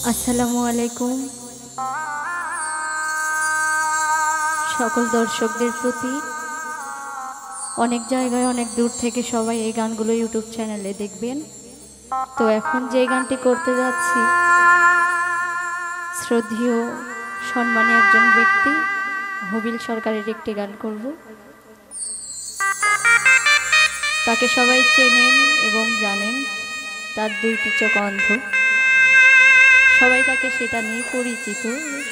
আসসালামু আলাইকুম সকল দর্শকদের প্রতি। অনেক জায়গায় অনেক দূর থেকে সবাই এই গানগুলো ইউটিউব চ্যানেলে দেখবেন। তো এখন যে গানটি করতে যাচ্ছি, শ্রদ্ধেয় সম্মানী একজন ব্যক্তি হবিল সরকারের একটি গান করব। তাকে সবাই চেনেন এবং জানেন, তার দুইটি চোখ অন্ধ। সবাই তাকে সেটা নিয়ে পরিচিত,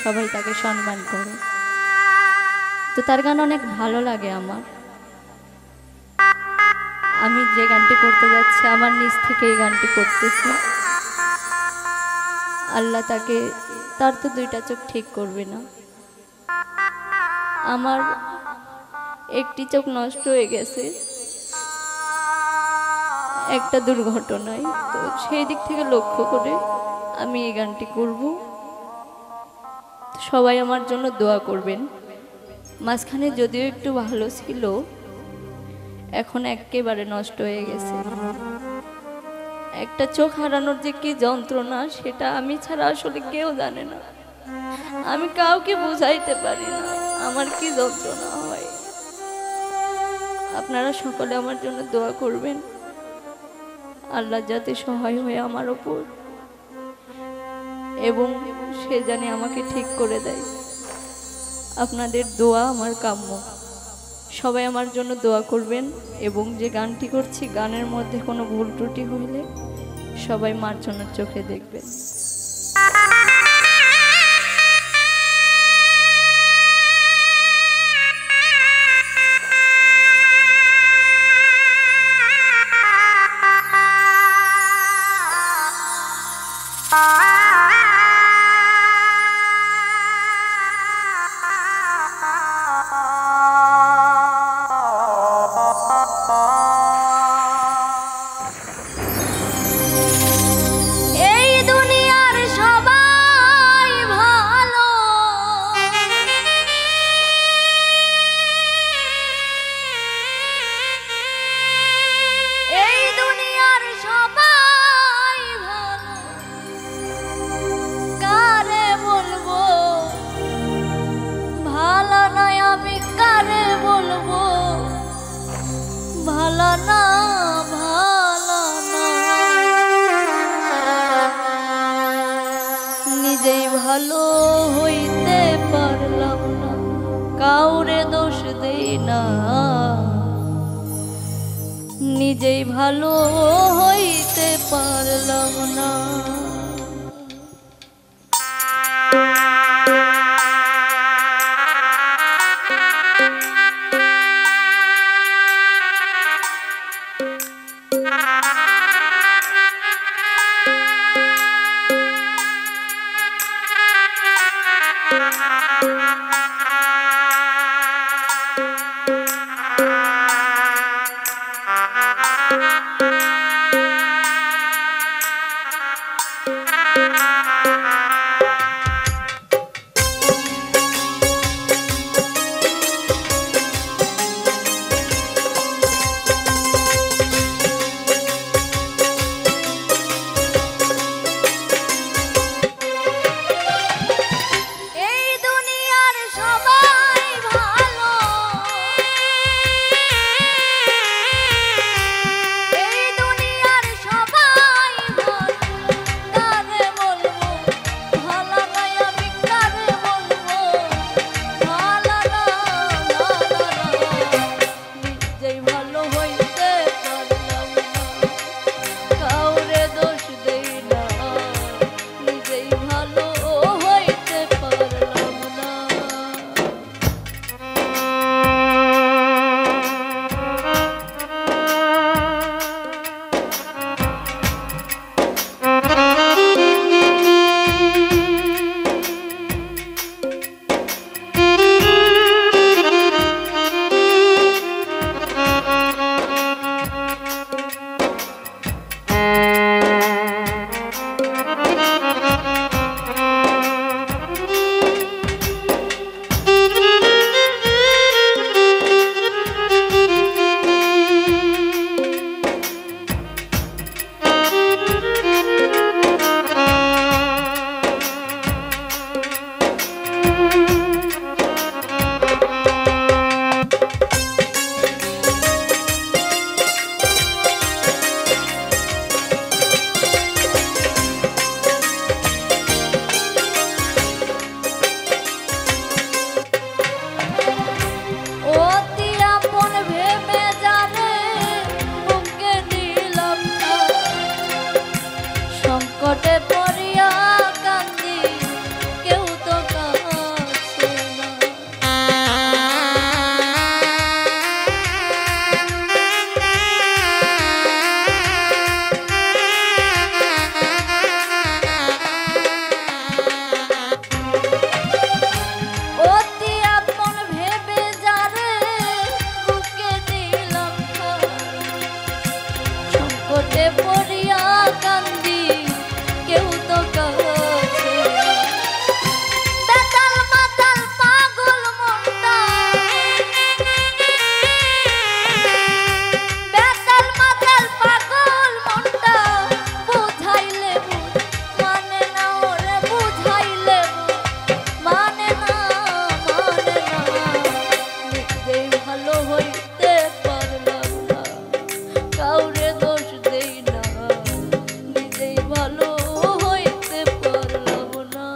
সবাই তাকে সম্মান করে। তো তার গান অনেক ভালো লাগে আমার। আমি যে গানটি করতে যাচ্ছি, আমার নিজ থেকে এই গানটি করতেছি। আল্লাহ তার তো দুইটা চোখ ঠিক করবে না। আমার একটি চোখ নষ্ট হয়ে গেছে একটা দুর্ঘটনায়। তো সেই দিক থেকে লক্ষ্য করে আমি এই গানটি করব। সবাই আমার জন্য দোয়া করবেন। মাঝখানে যদিও একটু ভালো ছিল, এখন একেবারে নষ্ট হয়ে গেছে। একটা চোখ হারানোর যে কি যন্ত্রণা, সেটা আমি ছাড়া আসলে কেউ জানে না। আমি কাউকে বুঝাইতে পারি না আমার কি যন্ত্রণা হয়। আপনারা সকলে আমার জন্য দোয়া করবেন, আল্লাহ যাতে সহায় হয়ে আমার ওপর, এবং সে জানে আমাকে ঠিক করে দেয়। আপনাদের দোয়া আমার কাম্য। সবাই আমার জন্য দোয়া করবেন। এবং যে গানটি করছি, গানের মধ্যে কোনো ভুল ত্রুটি হইলে সবাই মার্জনার চোখে দেখবেন। নিজেই ভালো হইতে পারলাম না, কাউরে দোষ দেই না। নিজেই ভালো হইতে পারলাম না। সংকটে পড়িয়া কান্দি কেউ তো কাছে না। অতি আপন ভেবে যারে বুকে দিলাম সংকটে পড়িয়া কান্দি কেউ তো কাছে বেতাল মাতাল পাগল মনটা বেতাল মাতাল পাগল মনটা বুঝাইলে মানে না ওরে বুঝাইলে মানে না নিজেই ভালো হইতে পারলাম না কাউরে দোষ দেই না নিজেই ভালো হইতে পারলাম না।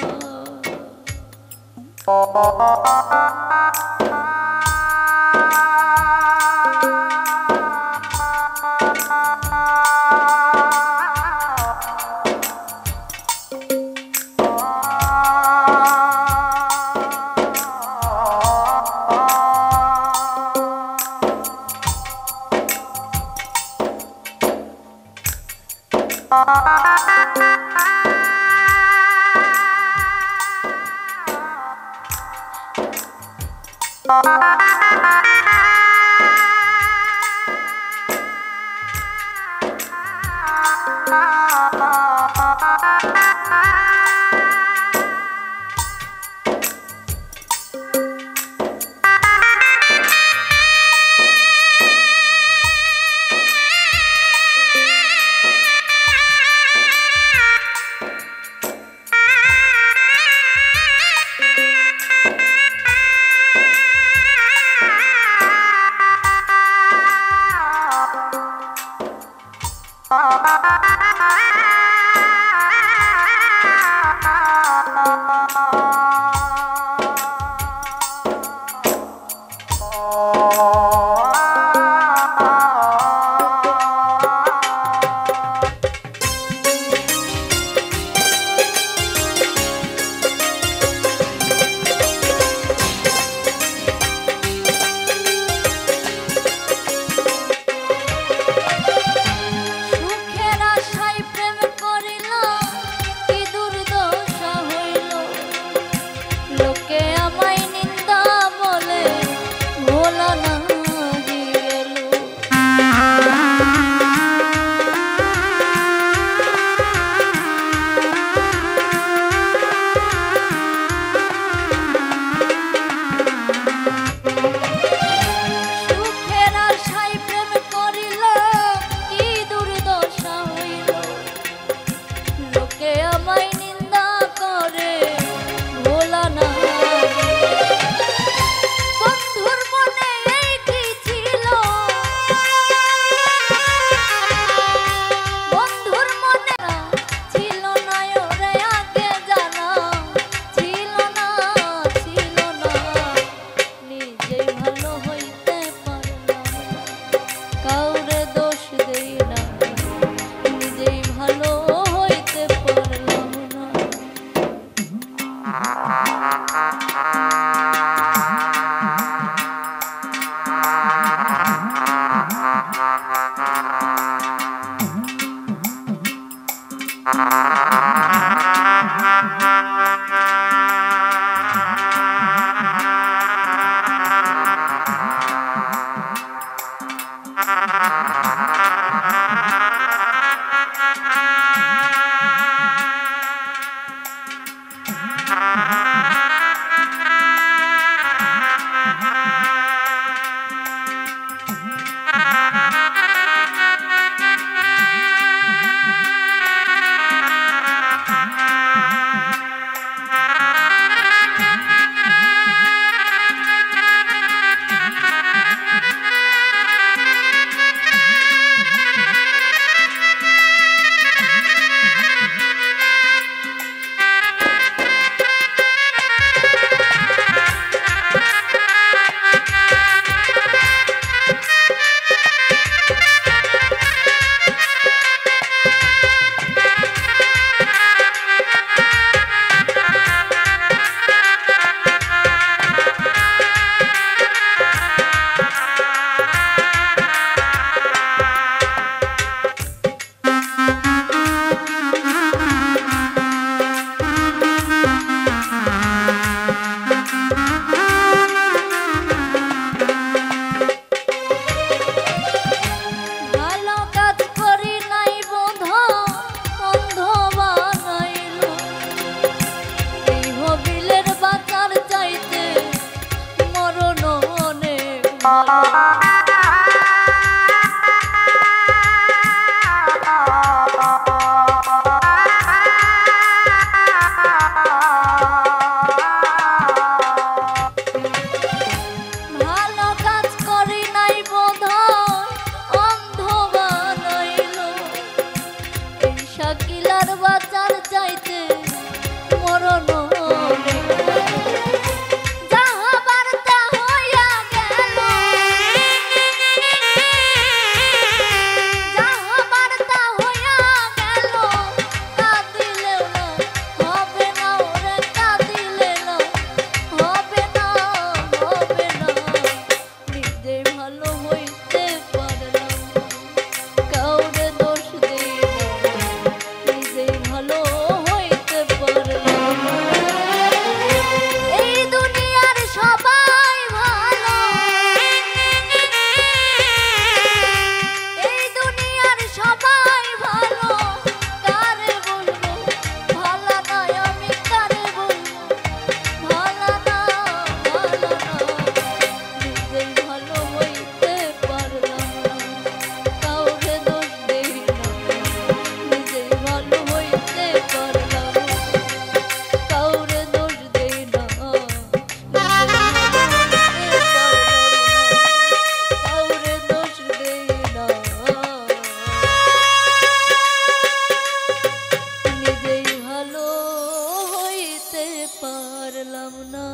পারলাম না।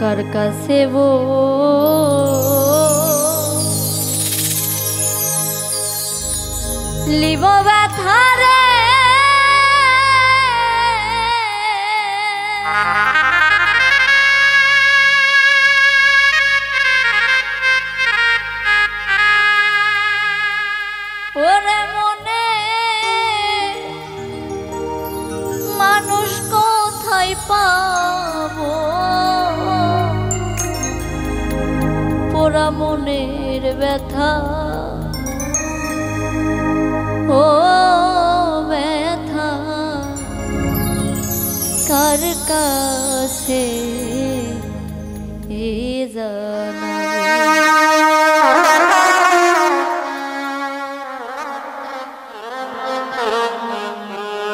কার কাছে লিব ব্যথা রে, ওরে মনে মানুষ কোথায় পাবো, পোড়া মনের ব্যথা, ও ব্যথা কার কাছে জানাবো।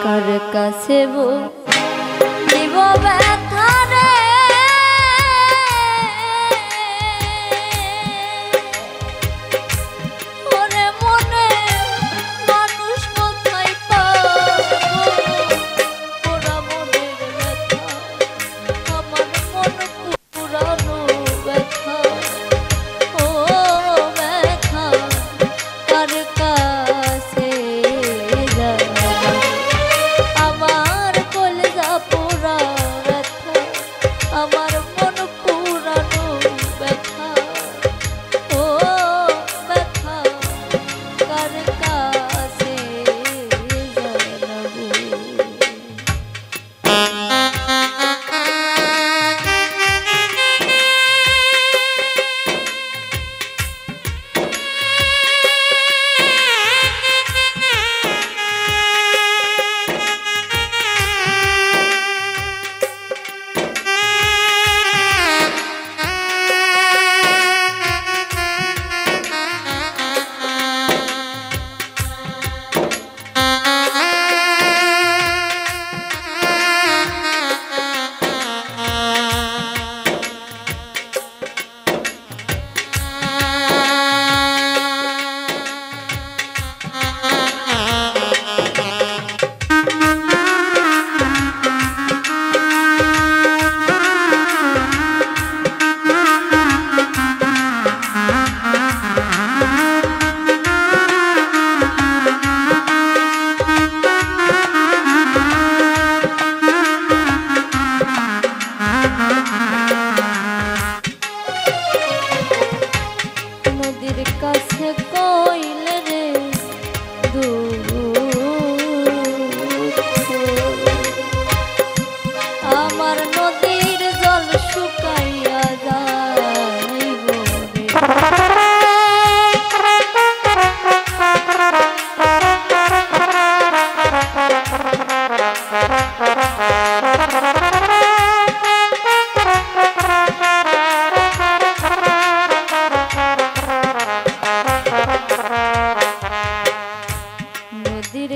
কার কাছে বলিব ব্যথা রে,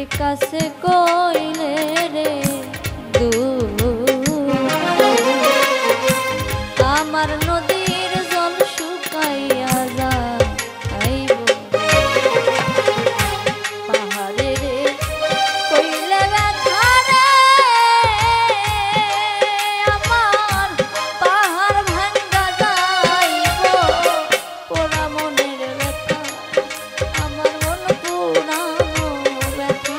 কাছে কইলে রে আমার নদীর জল শুকাইয়া যাইব, পাহাড়ে রে কইলে ব্যথা রে, আমার পাহাড় ভাঙ্গা যাইব, পোড়া মনের ব্যথা, আমার মন পুরানো ব্যথা,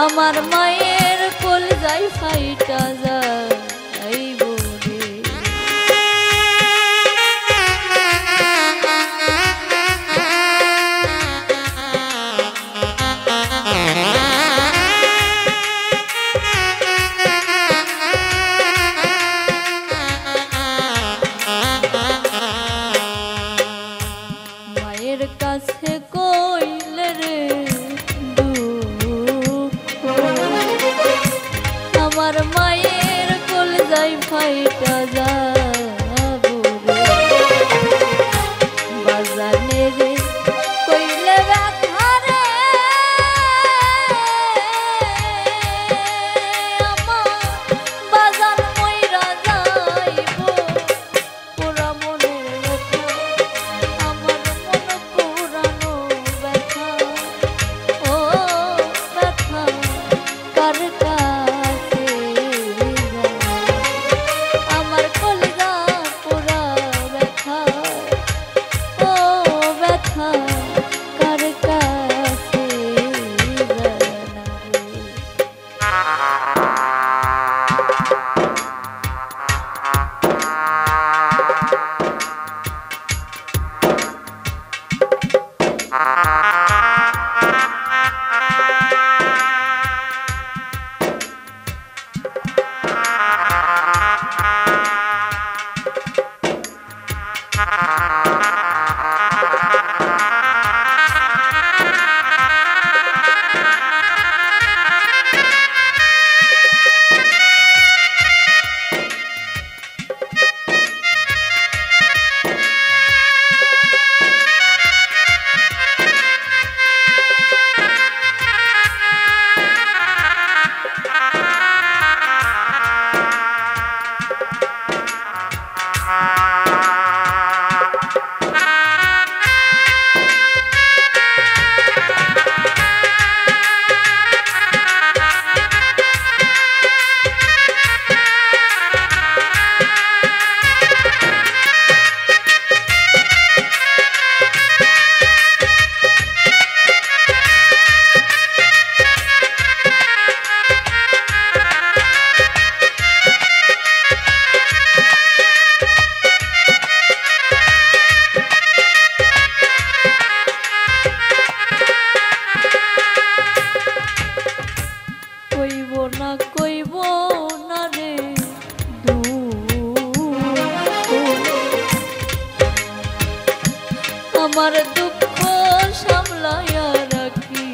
আমার মায়ের কলজায় ফাইটা যাইব রে। মায়ের কাছে কইলে রে আমার মায়ের কলজায় ফাইটা যাব রে। বাজানে রে কইলে ব্যথা রে আমার বাজান মইরা যাইব পুরা মনের ব্যথা আমার মন পুরানো ব্যথা ও ব্যথা কার কইব না রে আমার দুঃখ সামলায়া রাখি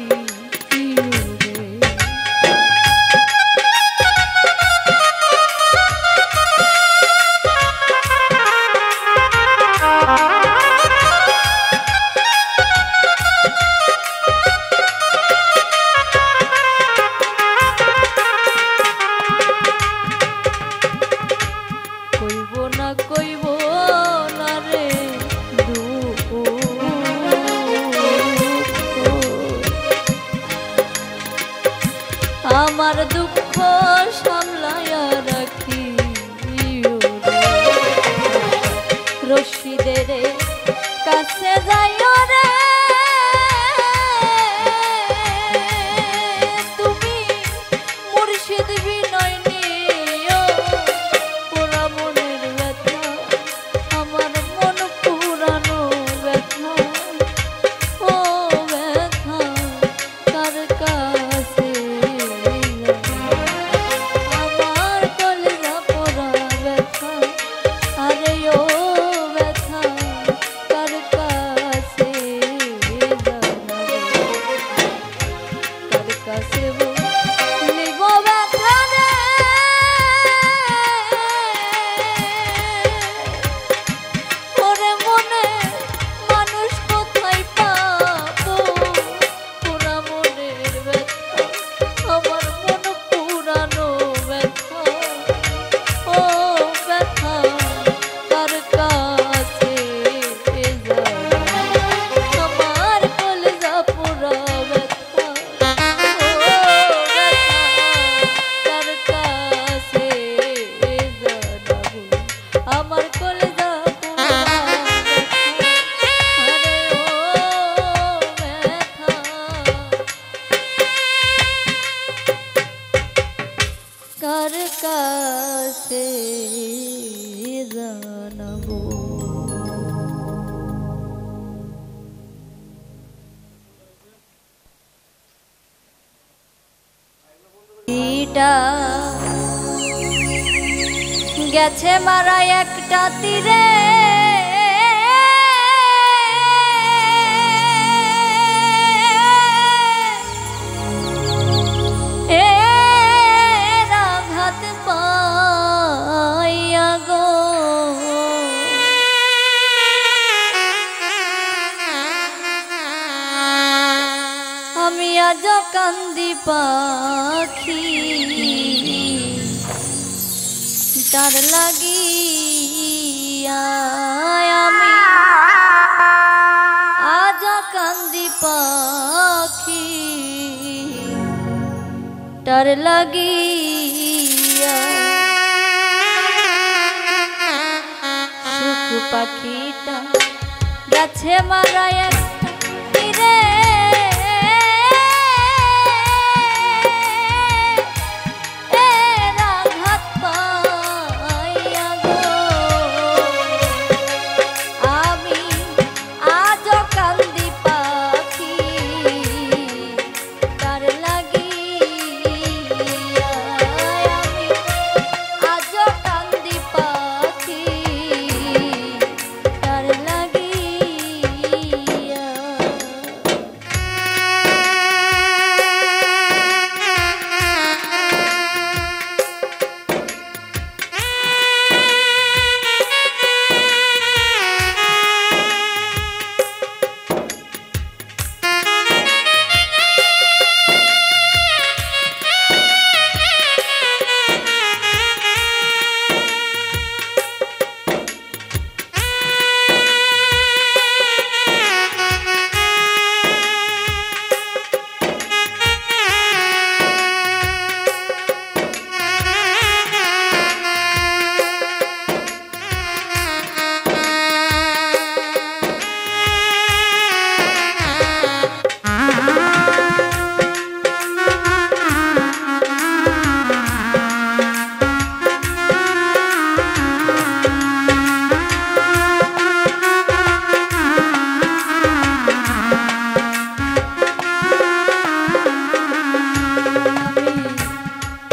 কইব না রে দুঃখ কাছে জানাবো। গেছে মারা একটা তীরে আঘাত পাইয়া গো আমি আজ কান্দি পাখি তার লাগিয়া আমি আজ কান্দি পাখি তার লাগিয়া সুখ পাখিটা গেছে মারা একটা তীরে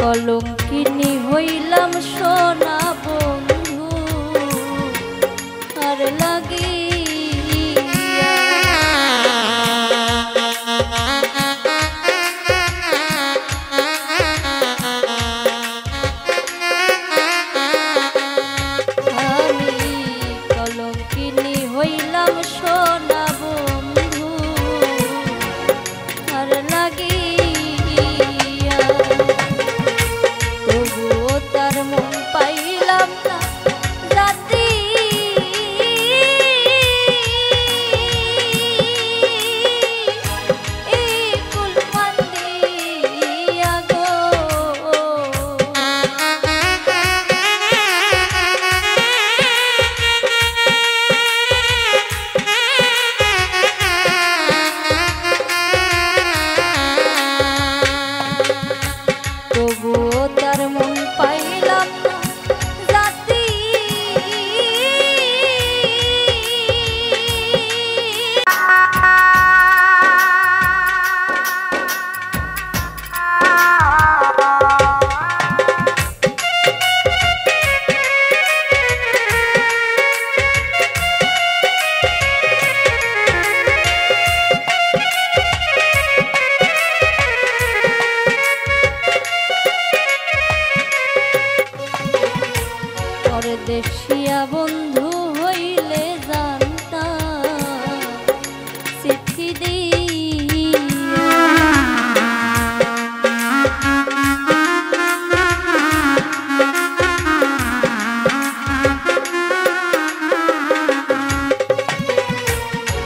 কলঙ্কিনী হইলাম সোনা বন্ধু আর লাগিয়া আমি কলঙ্কিনী হইলাম সোনা বন্ধু আর লাগিয়া তবুও তার মন পাইলাম না রাতি কুলমান্দিয়া গো তবুও তার মন পাইলাম না রাতি পরদেশিয়া বন্ধু হইলে জানতাম চিঠি দিয়া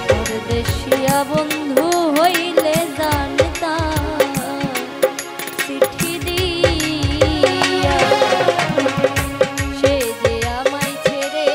পরদেশিয়া বন্ধু হইলে জানতাম চিঠি দিয়া সে যে আমায় ছেড়ে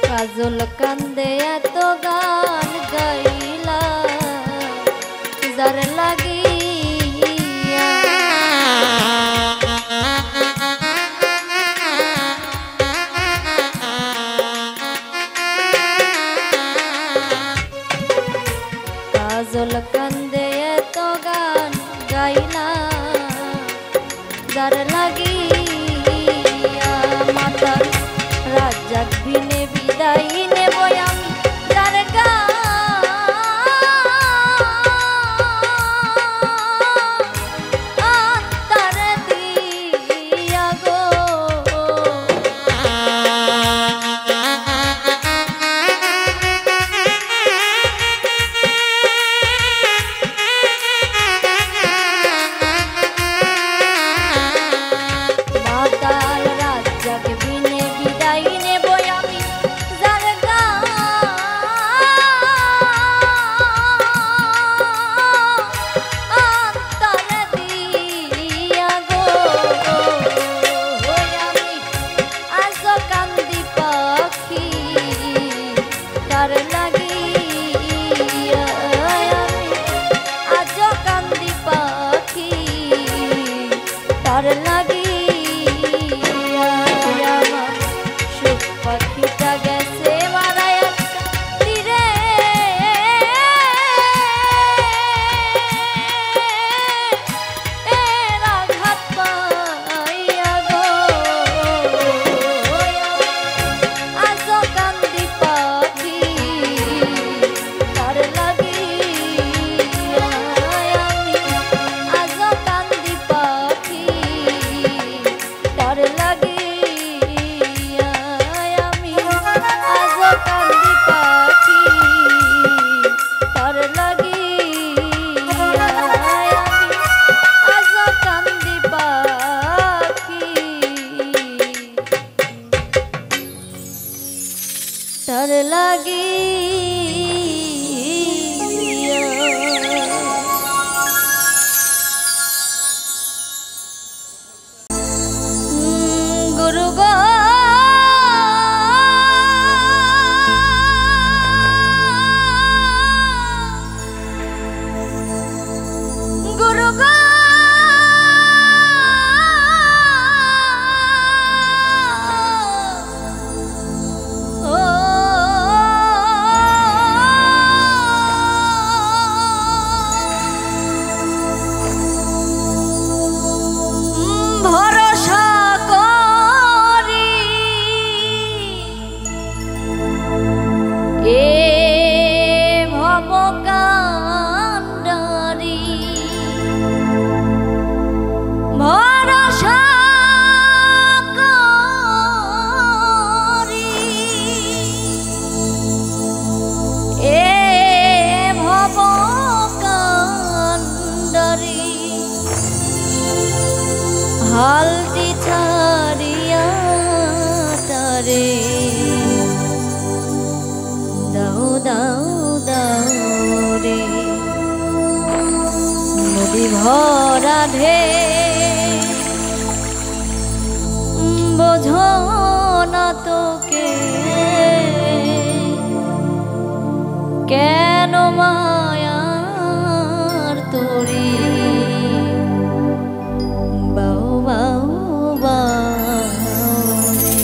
কাজল কান্দে এত গান গাইলা যার লাগিয়া কাজল কান্দে এত গান গাইলা যার লাগিয়া মাতার রাজ্জাক বিনে বিদায় নেব আমি যার আন্তর দিয়া গো মাতার রাজ্জাক বিনে বিদায় নেব আমি যার আন্তর দিয়া গো আমি আজ কান্দি পাখি তার লাগিয়া আমি আজ কান্দি পাখি তার লাগিয়া আমার সুখ পাখিটা গেছে মারায় তীরে আঘাত পাইয়া গো আজ কান্দি পাখি তার লাগিয়া আমি আজ কান্দি পাখি তার লাগিয়া আমি আজ কান্দি পাখি তার লাগিয়া আমি আজ কান্দি পাখি তার লাগিয়া গুরু গো গুরু গো ও এ ভব কান্ডারি ভরসা করি এ ভব কান্ডারি হালটি ছাড়িয়া তারে দাও দাও দাও রে নদী ভরা ঢে বোঝো না তোকে কেন মায়ার তোরে বাউ বাউ বাউ রে।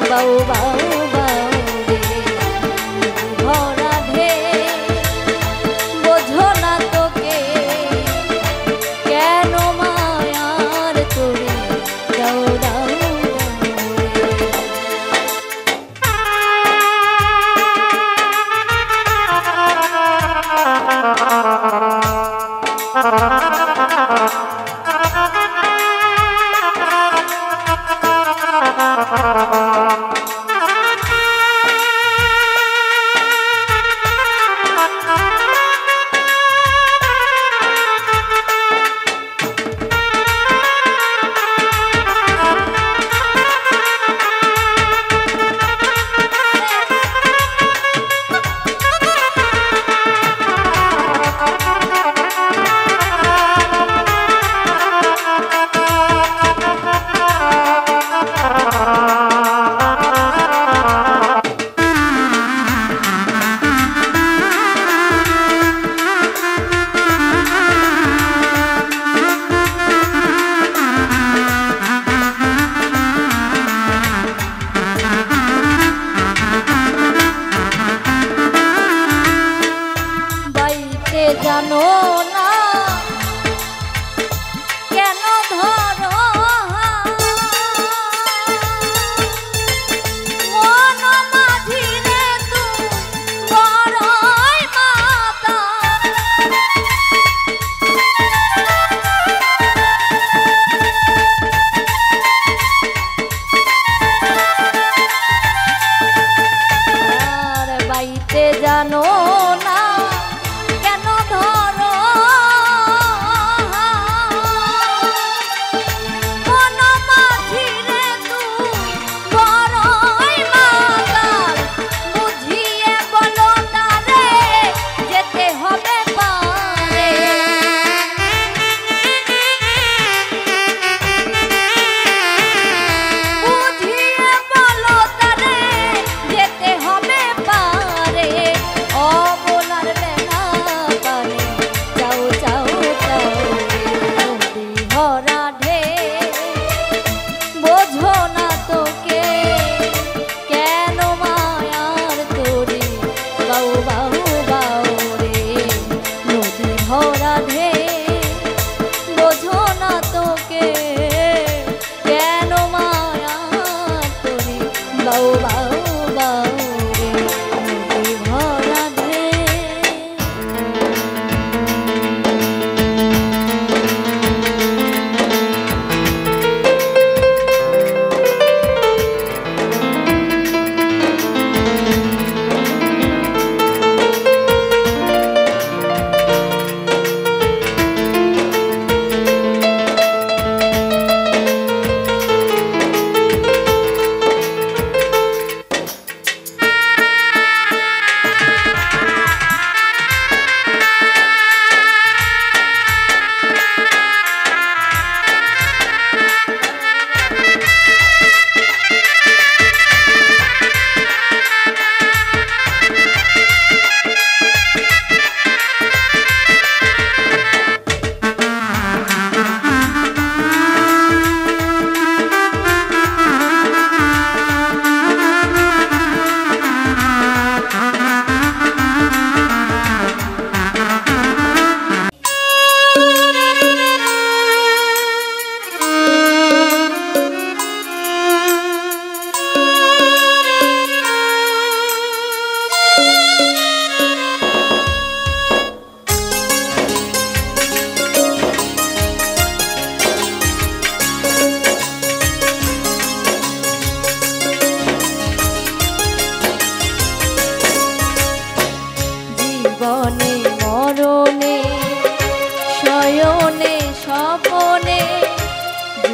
বাউ বাউ বাউ রে ভরা ঢে বোঝো না তোকে কেন মায়ার তোরে দাও দাও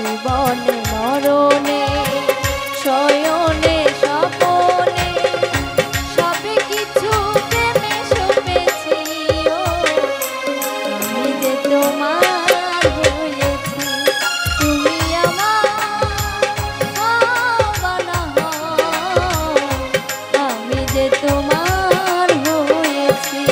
জীবনে মরণে শয়নে স্বপনে সবে কিছু প্রেমে সপেছি ও আমি যে তোমার হয়েছি তুমি আমার হবা না হও আমি যে তোমার হয়েছি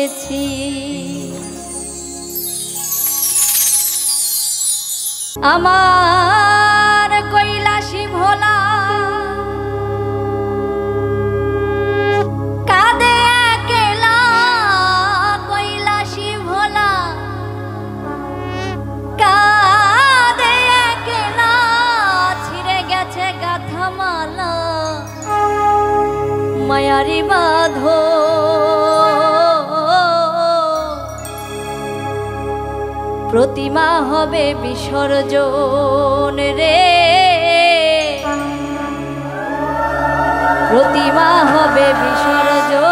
পেয়েছি। আমার কৈলাসী ভোলা কাঁদে একলা, কৈলাসী ভোলা কাঁদে একলা, ছিঁড়ে গেছে গাথা মালা মায়ারি বাঁধো। প্রতিমা হবে বিসর্জন রে, প্রতিমা হবে বিসর্জন।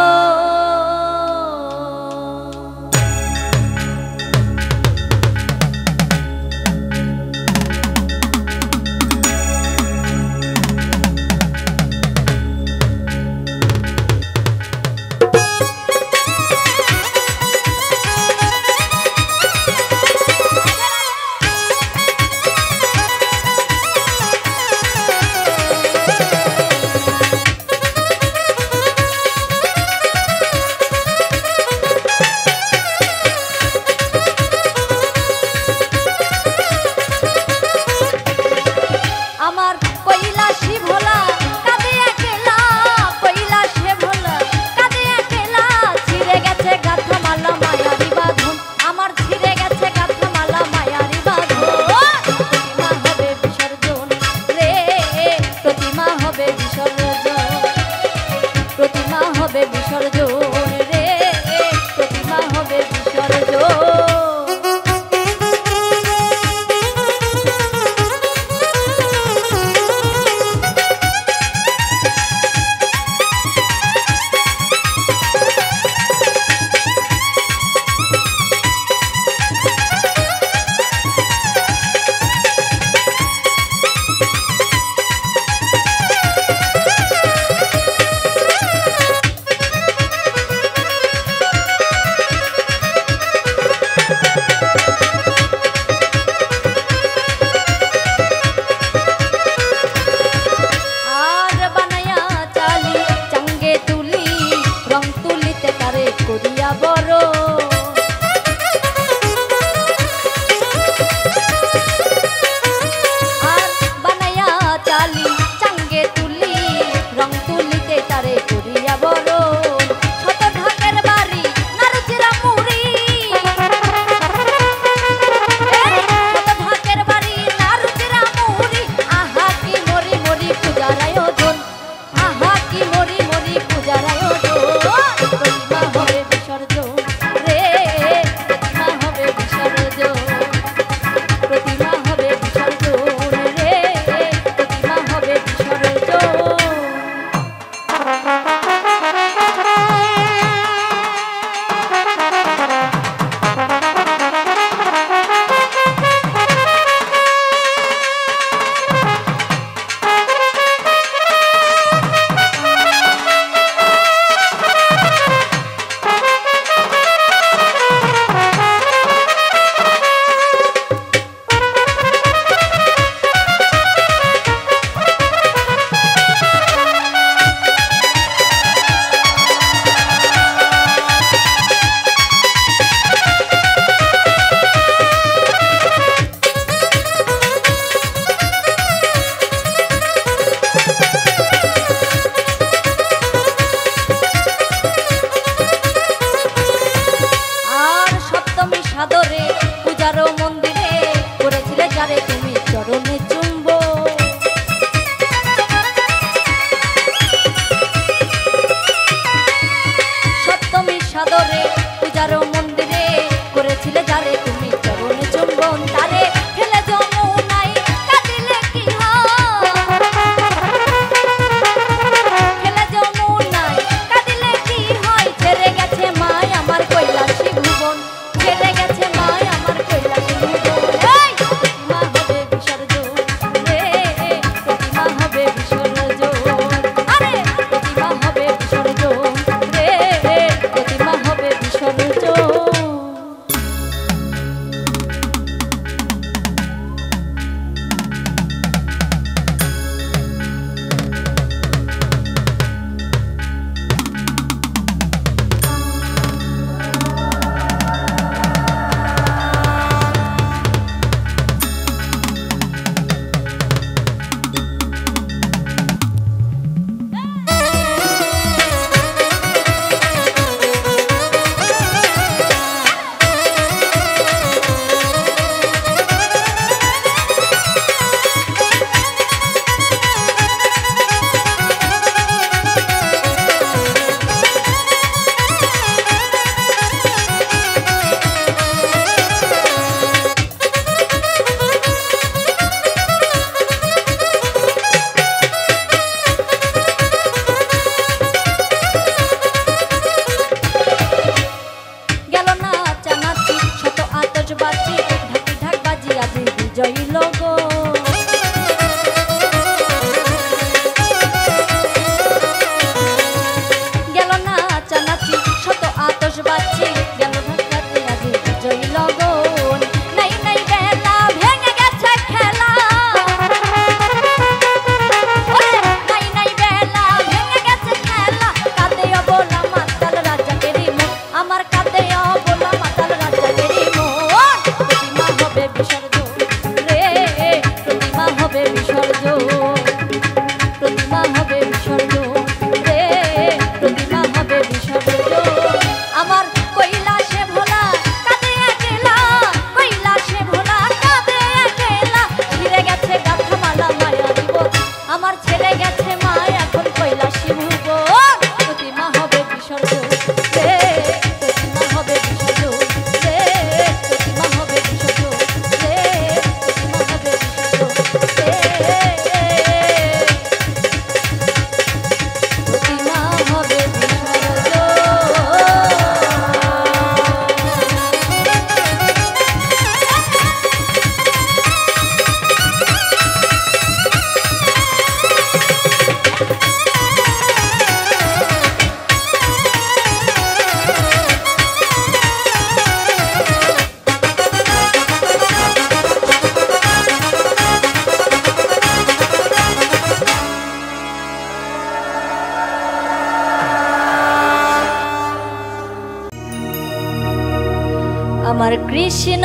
আমার কৃষ্ণ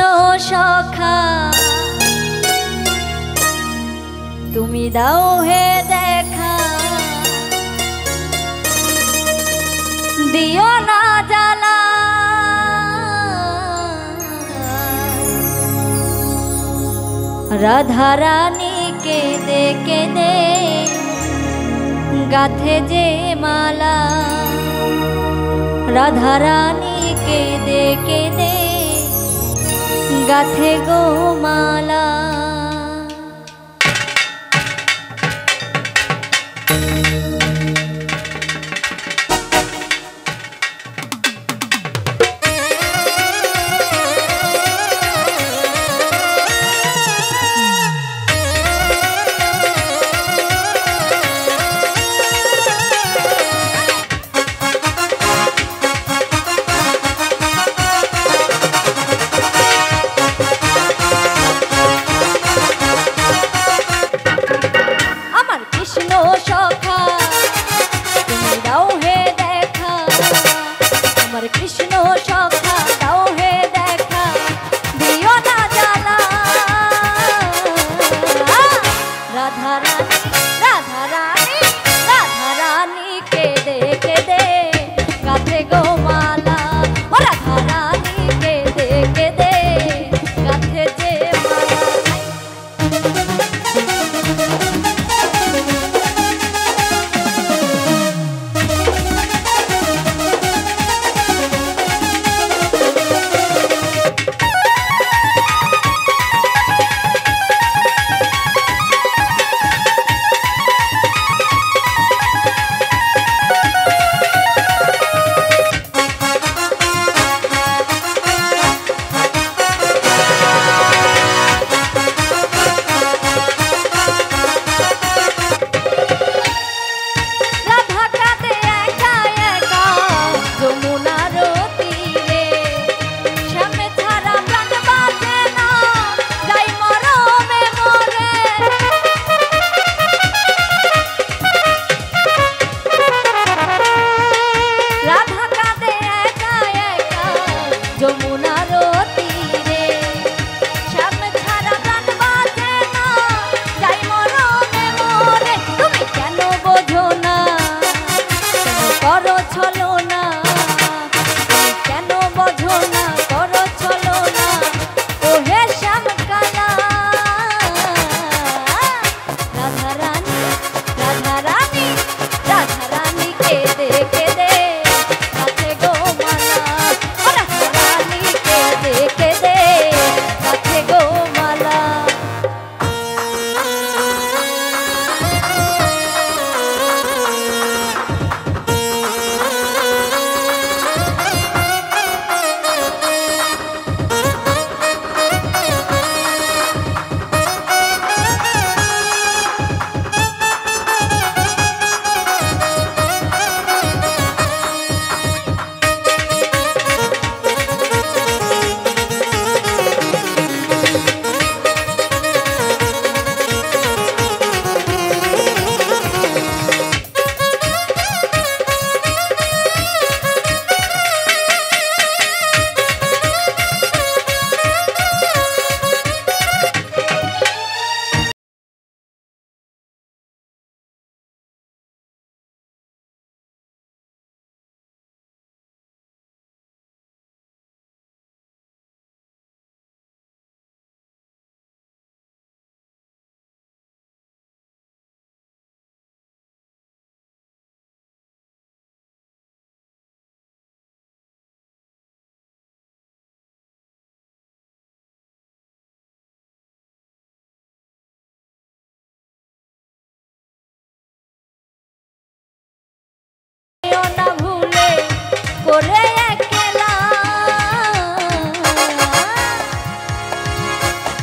সখা তুমি দাও হে দেখা, দিও না জ্বালা রাধা রানী কেঁদে কেঁদে গাথে যে মালা, রাধা রানী কেঁদে কেঁদে গাথে গো মালা।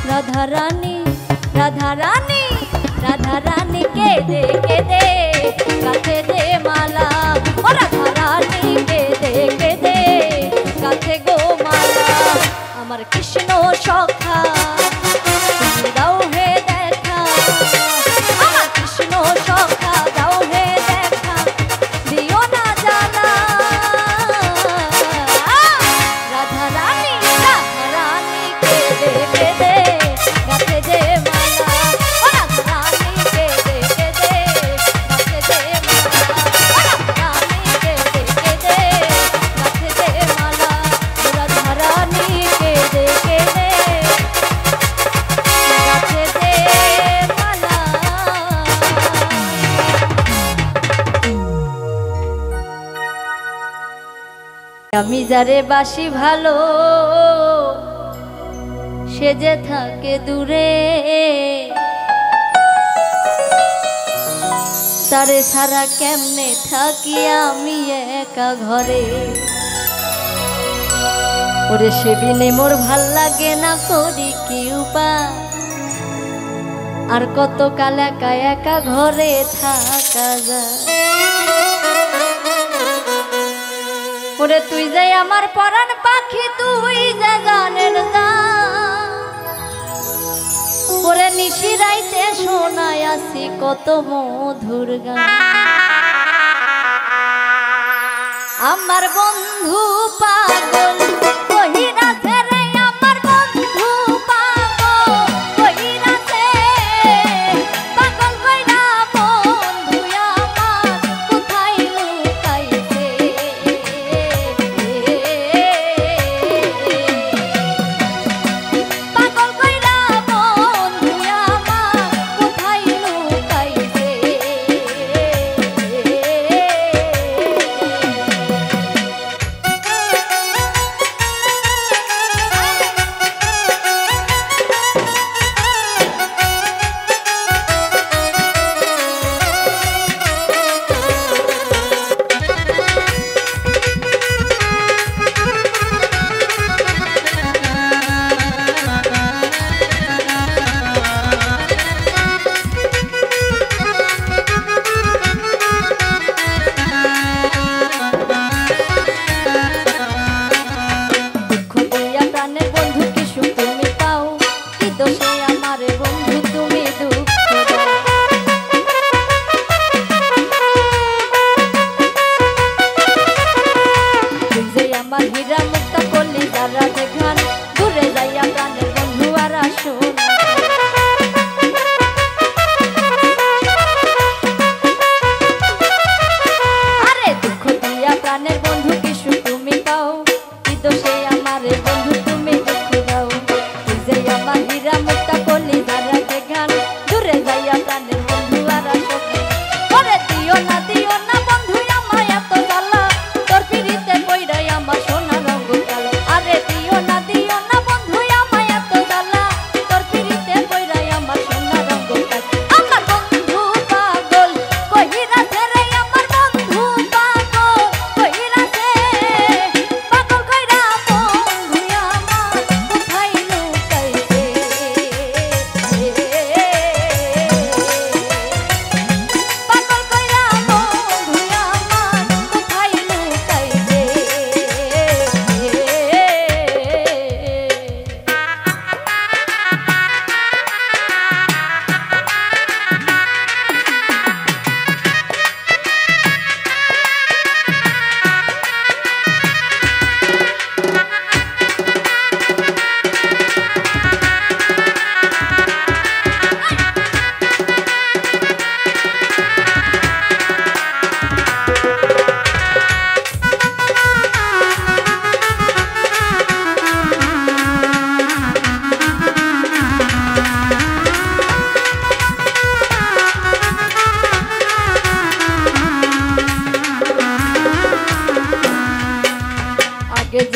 राधा रानी राधा रानी राधा रानी के दे गाथे दे माला ओ राधा रानी के दे गाथे गो माला अमर कृष्ण सखा তুমি দাও হে দেখা আমার কৃষ্ণ সখা দাও হে দেখা দিও না জানা রাধা রানী আমি যারে বাসি ভালো সে যে থাকে দূরে, তারে ছাড়া কেমনে থাকি আমি একা ঘরে। ওরে সে বিনে মোর ভাল লাগে না, করি কি উপায়, আর কত কাল একা একা ঘরে থাকা যায়। ওরে তুই যাই আমার পরাণ পাখি, তুই যে গানের গান, ওরে নিশি রাইতে শোনায় আসি কত মধুর গান। আমার বন্ধু পাগল কহিরাছে রে, আমার বন্ধু পাগল কহিরাছে, পাগল কইরা বন্ধু আমার কোথায় লুকাইছে। পাগল কইরা বন্ধু আমার কোথায় লুকাইছে।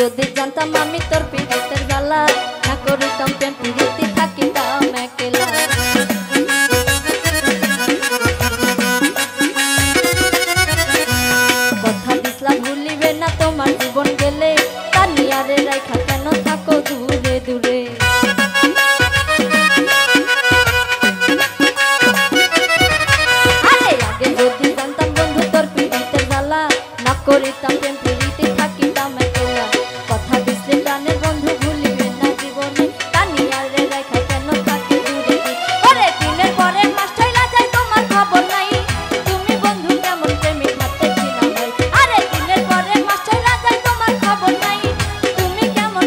যদি জানতাম আমি তোর পিড়িতের জ্বালা, না করিতাম প্রেম পিড়িতে থাকিতাম একলা। কথা দিসলা ভুলিবে না তোমার জীবন গেলে, তানিয়ারে রাইখা কেন থাকো দূরে দূরে। আরে আগে যদি জানতাম বন্ধু তোর পিড়িতের জ্বালা, না করিতাম প্রেম পিড়িতে থাকিতাম একলা। কথা দিসলে প্রাণের বন্ধু ভুলিবে না জীবনে, তানিয়ারে রাইখা কেন থাকে দূরে। ওরে দিনের পরে মাস চইলা যায় তোমার খবর নাই, তুমি বন্ধু কেমন প্রেমিক হাতে ছিলাম ভাই। আরে দিনের পরে মাস চইলা যায় তোমার খবর নাই, তুমি কেমন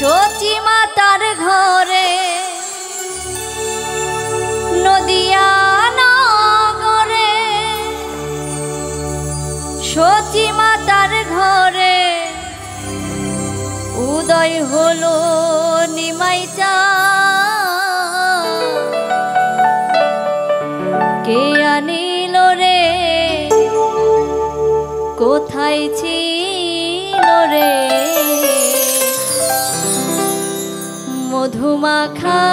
সচি মাতার ঘরে নদিয়া নগরে, সচি মাতার ঘরে উদয় হলো নিমাই চাঁদ। কে আনিল রে, কোথায় ছিল রে মধুমাখা